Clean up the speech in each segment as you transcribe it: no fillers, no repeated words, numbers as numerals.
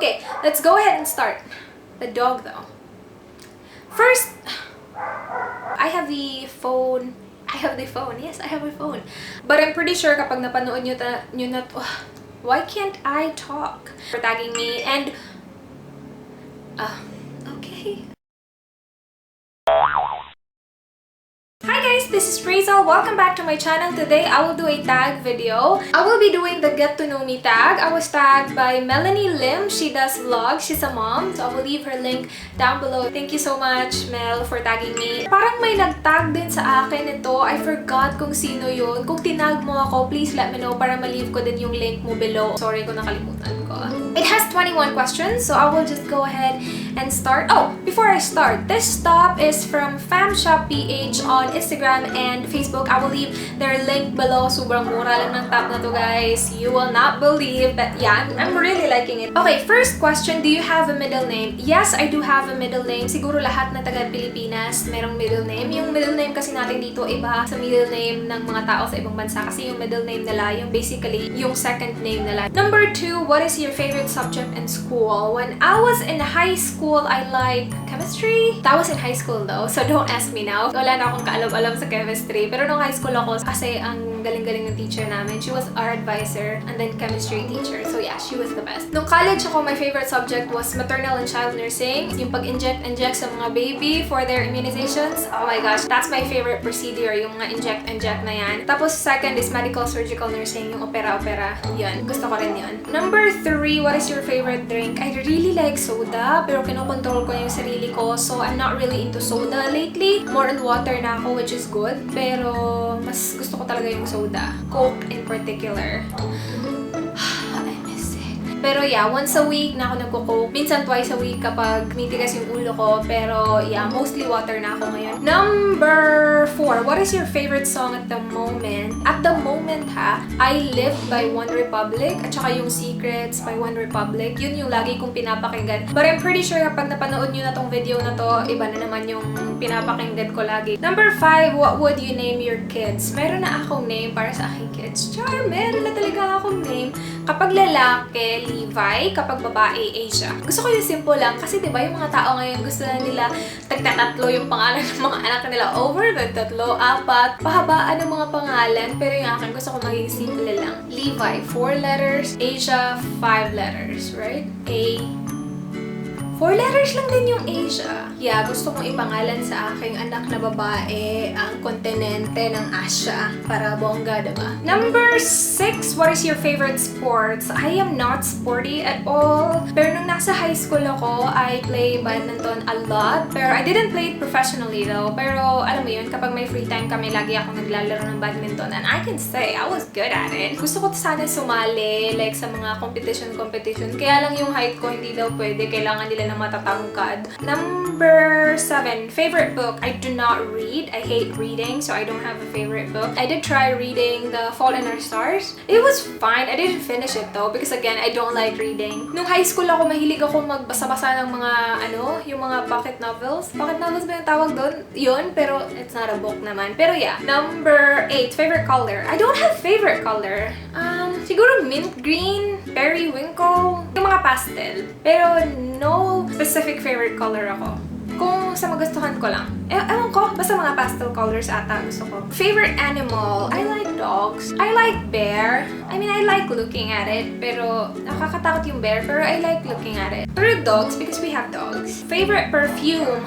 Okay, let's go ahead and start. The dog though. First, I have the phone. Yes, I have a phone. But I'm pretty sure kapag napanood nyo na to, why can't I talk? For tagging me and okay. Hi guys, this is Rhaze. Welcome back to my channel. Today I will do a tag video. I will be doing the Get to Know Me tag. I was tagged by Melanie Lim. She does vlogs. She's a mom. So I will leave her link down below. Thank you so much, Mel, for tagging me. Parang may nag-tag din sa akin ito. I forgot kung sino yun. Kung tinag mo ako, please let me know para ma-leave ko din yung link mo below. Sorry kung nakalimutan ko. It has 21 questions, so I will just go ahead and start. Oh, before I start, this top is from FamShopPH on Instagram and Facebook. I will leave their link below. Sobrang mura lang ng top na to, guys. You will not believe, but yeah, I'm really liking it. Okay, first question, do you have a middle name? Yes, I do have a middle name. Siguro lahat na taga-Pilipinas merong middle name. Yung middle name kasi natin dito iba sa middle name ng mga tao sa ibang bansa kasi yung middle name nila, yung basically yung second name nila. Number 2, what is your favorite subject in school? When I was in high school, I like chemistry. That was in high school though, so don't ask me now. Wala na akong kaalam-alam sa chemistry. Pero nung high school ako, kasi ang galing-galing ng teacher namin. She was our advisor and then chemistry teacher. So yeah, she was the best. Nung college ako, my favorite subject was maternal and child nursing. Yung pag-inject sa mga baby for their immunizations. Oh my gosh, that's my favorite procedure, yung mga inject na yan. Tapos second is medical surgical nursing, yung opera-opera. Yun, gusto ko rin yun. Number 3, what is your favorite drink? I really like soda, pero kinokontrol ko yung sarili ko. So I'm not really into soda lately. More on water na ako, which is good. Pero mas gusto ko talaga yung soda. Coke in particular. I miss it. Pero yeah, once a week na ako nagko-coke. Minsan twice a week kapag mitigas yung ulo ko. Pero yeah, mostly water na ako ngayon. Number 4, what is your favorite song at the moment? At the moment ha, I Live by One Republic at saka yung Secrets by One Republic. Yun yung lagi kong pinapakinggan. But I'm pretty sure kapag napanood nyo na tong video na to, iba na naman yung pinapakinggan ko lagi. Number 5, what would you name your kids? Meron na akong name para sa aking kids. Char, meron na talaga akong name. Kapag lalaki, Levi. Kapag babae, Asia. Gusto ko yung simple lang kasi diba yung mga tao ngayon gusto na nila tagtatatlo yung pangalan ng mga anak nila. Over the 3, 4, pahabaan ng mga pangalan. Pero yung akin gusto ko maging simple lang. Levi, 4 letters. Asia, 5 letters. Right? 4 letters lang din yung Asia. Yeah, gusto kong ipangalan sa aking anak na babae ang kontinente ng Asia para bongga, diba? Number 6, what is your favorite sports? I am not sporty at all. Pero nung nasa high school ako, I play badminton a lot. Pero I didn't play it professionally though. Pero alam mo yun, kapag may free time kami, lagi ako naglalaro ng badminton. And I can say, I was good at it. Gusto ko sana sumali, like sa mga competition. Kaya lang yung height ko hindi daw pwede. Kailangan nila ng matatangkad. Number 7, favorite book. I do not read. I hate reading, so I don't have a favorite book. I did try reading The Fault in Our Stars. It was fine. I didn't finish it though because again, I don't like reading. Nung high school ako, mahilig ako magbasa-basa ng mga yung mga pocket novels. Pocket novels ba yung tawag doon? Yun, pero it's not a book naman. Pero yeah. Number 8, favorite color. I don't have favorite color. Siguro mint green, periwinkle, yung mga pastel. Pero no specific favorite color ako. Kung sa magustuhan ko lang. Ewan ko, basta mga pastel colors ata gusto ko. Favorite animal? I like dogs. I like bear. I mean, I like looking at it. Pero nakakatakot yung bear. Pero I like looking at it. Pero dogs, because we have dogs. Favorite perfume?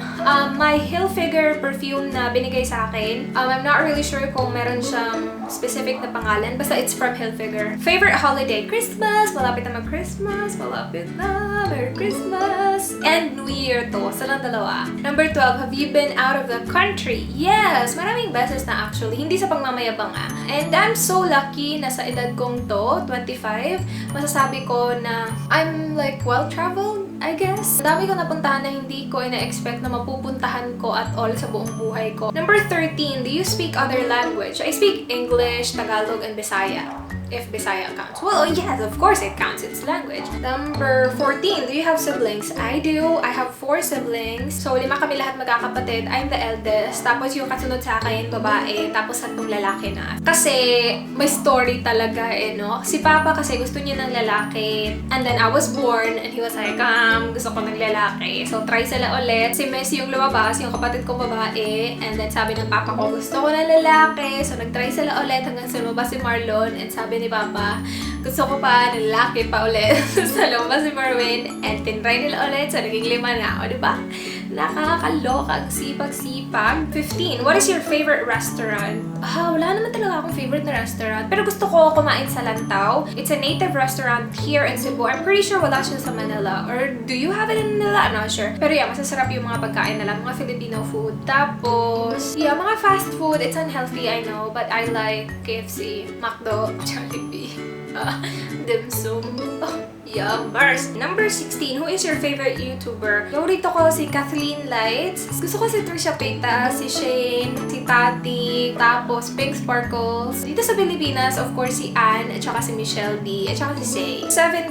My Hilfiger perfume na binigay sa akin. I'm not really sure kung meron siyang specific na pangalan. Basta it's from Hilfiger. Favorite holiday? Christmas. Malapit na mag-Christmas. Malapit na. Merry Christmas. And New Year to. Silang dalawa. Number 12, have you been out of the country? Yes! Maraming beses na actually. Hindi sa pagmamayabang And I'm so lucky na sa edad kong to, 25, masasabi ko na I'm like well-traveled, I guess. Dami ko napuntahan na hindi ko ina-expect na mapupuntahan ko at all sa buong buhay ko. Number 13, do you speak other language? I speak English, Tagalog, and Bisaya. if Bisaya counts. Well, yes, of course it counts. It's language. Number 14, do you have siblings? I do. I have 4 siblings. So, 5 kami lahat magkakapatid. I'm the eldest. Tapos yung kasunod sa akin, babae. Tapos 3 lalaki na. Kasi, may story talaga no? Si Papa kasi gusto niya ng lalaki. And then, I was born and he was like, gusto ko ng lalaki. So, try sila ulit. Si Messi yung lumabas, yung kapatid kong babae. And then, sabi ng Papa ko, gusto ko ng lalaki. So, nag-try sila ulit hanggang sa lumabas si Marlon. And sabi ni Papa, gusto ko pa ng lalaki pa ulit. Sa lumabas si Marwin. And tinry nila ulit. So, naging 5 na. O, diba? Nakakaloka. Sipag-sipag. 15. What is your favorite restaurant? Wala naman talaga akong favorite na restaurant. Pero gusto ko kumain sa Lantaw. It's a native restaurant here in Cebu. I'm pretty sure wala siya sa Manila. Or do you have it in Manila? I'm not sure. Pero yeah, masasarap yung mga pagkain nila. Mga Filipino food. Tapos, yeah, mga fast food. It's unhealthy, I know. But I like KFC, McDo, Jollibee, dim sum. Yummers! Number 16, who is your favorite YouTuber? Favorito ko si Kathleen Lights. Gusto ko si Trisha Payta, si Shane, si Tati, tapos Pink Sparkles. Dito sa Pilipinas, of course, si Anne, at saka si Michelle D, at saka si Say.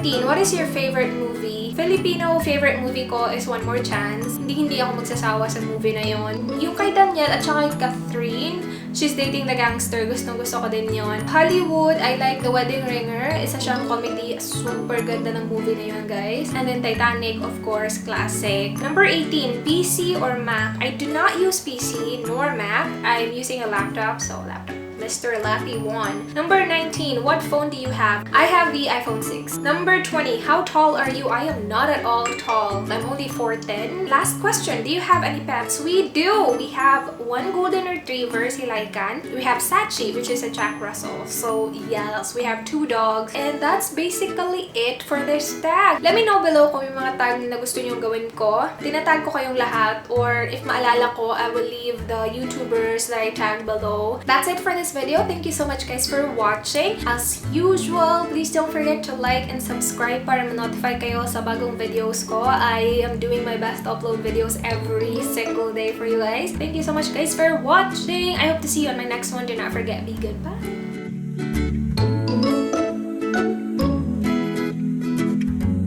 17, what is your favorite movie? Filipino favorite movie ko is One More Chance. Hindi ako magsasawa sa movie na yon. Yung kay Daniel at saka kay Catherine, She's Dating the Gangster. Gustong-gusto ko din yon. Hollywood, I like The Wedding Ringer. Isa siyang comedy. Super ganda ng movie na yun, guys. And then Titanic, of course, classic. Number 18, PC or Mac? I do not use PC nor Mac. I'm using a laptop, so laptop. Mr. Lappy won. Number 19, what phone do you have? I have the iPhone 6. Number 20, how tall are you? I am not at all tall. I'm only 4'10". Last question, do you have any pets? We do! We have 1 golden retriever, si Lycan. We have Sachi, which is a Jack Russell. So, yes, we have 2 dogs. And that's basically it for this tag. Let me know below kung may mga tag na gusto nyong gawin ko. Tinatag ko kayong lahat. Or if maalala ko, I will leave the YouTubers that I tag below. That's it for this video. Thank you so much guys for watching. As usual, please don't forget to like and subscribe para ma-notify kayo sa bagong videos ko. I am doing my best to upload videos every single day for you guys. Thank you so much guys for watching. I hope to see you on my next one. Do not forget, be good. Bye!